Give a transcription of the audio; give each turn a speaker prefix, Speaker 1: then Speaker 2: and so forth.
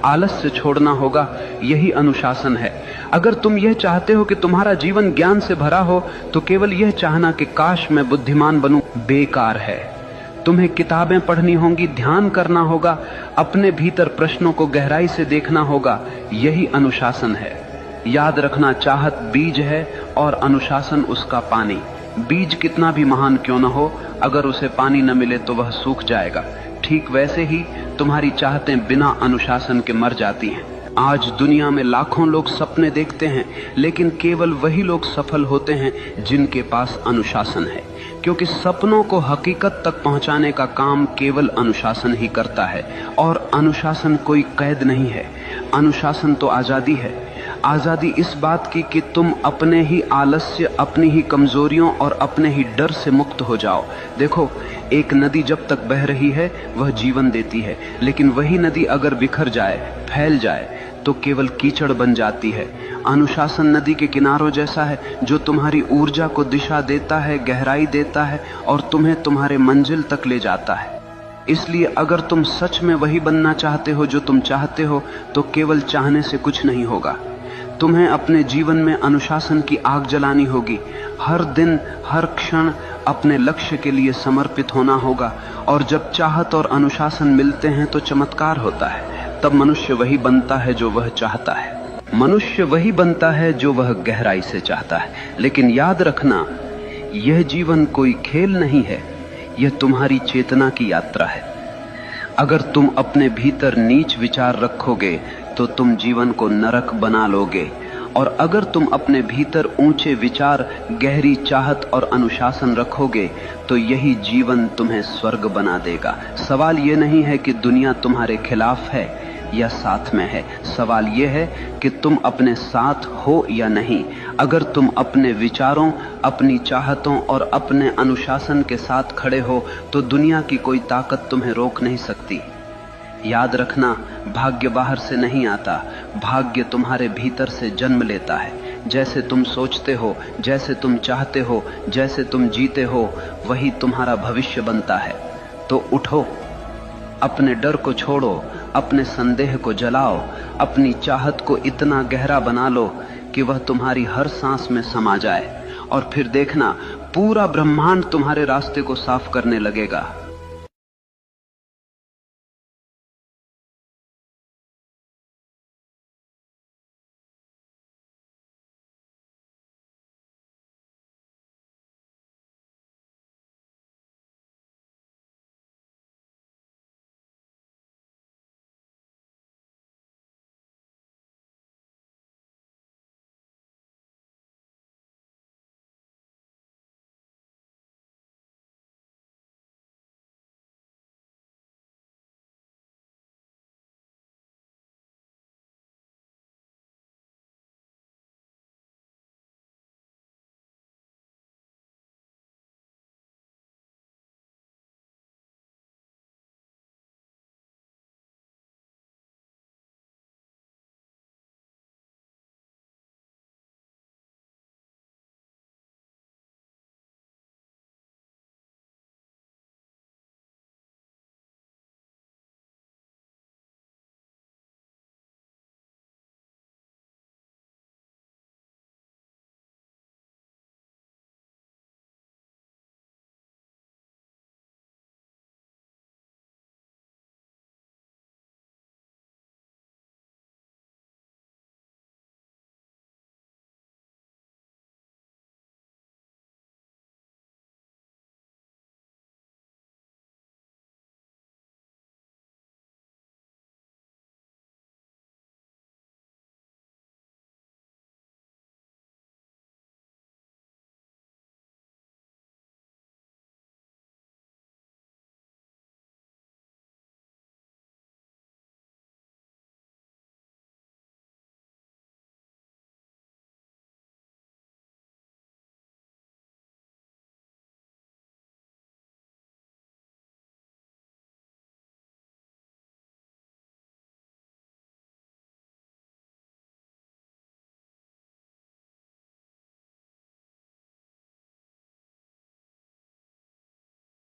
Speaker 1: आलस्य छोड़ना होगा, यही अनुशासन है। अगर तुम यह चाहते हो कि तुम्हारा जीवन ज्ञान से भरा हो, तो केवल यह चाहना कि काश मैं बुद्धिमान बनूं बेकार है। तुम्हें किताबें पढ़नी होंगी, ध्यान करना होगा, अपने भीतर प्रश्नों को गहराई से देखना होगा, यही अनुशासन है। याद रखना, चाहत बीज है और अनुशासन उसका पानी। बीज कितना भी महान क्यों न हो, अगर उसे पानी न मिले तो वह सूख जाएगा। ठीक वैसे ही तुम्हारी चाहतें बिना अनुशासन के मर जाती हैं। आज दुनिया में लाखों लोग सपने देखते हैं, लेकिन केवल वही लोग सफल होते हैं जिनके पास अनुशासन है, क्योंकि सपनों को हकीकत तक पहुंचाने का काम केवल अनुशासन ही करता है। और अनुशासन कोई कैद नहीं है, अनुशासन तो आजादी है। आजादी इस बात की कि तुम अपने ही आलस्य, अपनी ही कमजोरियों और अपने ही डर से मुक्त हो जाओ। देखो, एक नदी जब तक बह रही है वह जीवन देती है, लेकिन वही नदी अगर बिखर जाए, फैल जाए, तो केवल कीचड़ बन जाती है। अनुशासन नदी के किनारों जैसा है, जो तुम्हारी ऊर्जा को दिशा देता है, गहराई देता है और तुम्हें तुम्हारे मंजिल तक ले जाता है। इसलिए अगर तुम सच में वही बनना चाहते हो जो तुम चाहते हो, तो केवल चाहने से कुछ नहीं होगा। तुम्हें अपने जीवन में अनुशासन की आग जलानी होगी। हर दिन, हर क्षण अपने लक्ष्य के लिए समर्पित होना होगा। और जब चाहत और अनुशासन मिलते हैं तो चमत्कार होता है। तब मनुष्य वही बनता है जो वह चाहता है। मनुष्य वही बनता है जो वह गहराई से चाहता है। लेकिन याद रखना, यह जीवन कोई खेल नहीं है, यह तुम्हारी चेतना की यात्रा है। अगर तुम अपने भीतर नीच विचार रखोगे तो तुम जीवन को नरक बना लोगे, और अगर तुम अपने भीतर ऊंचे विचार, गहरी चाहत और अनुशासन रखोगे तो यही जीवन तुम्हें स्वर्ग बना देगा। सवाल यह नहीं है कि दुनिया तुम्हारे खिलाफ है या साथ में है, सवाल यह है कि तुम अपने साथ हो या नहीं। अगर तुम अपने विचारों, अपनी चाहतों और अपने अनुशासन के साथ खड़े हो तो दुनिया की कोई ताकत तुम्हें रोक नहीं सकती। याद रखना, भाग्य बाहर से नहीं आता, भाग्य तुम्हारे भीतर से जन्म लेता है। जैसे तुम सोचते हो, जैसे तुम चाहते हो, जैसे तुम जीते हो, वही तुम्हारा भविष्य बनता है। तो उठो, अपने डर को छोड़ो, अपने संदेह को जलाओ, अपनी चाहत को इतना गहरा बना लो कि वह तुम्हारी हर सांस में समा जाए, और फिर देखना पूरा ब्रह्मांड तुम्हारे रास्ते को साफ करने लगेगा।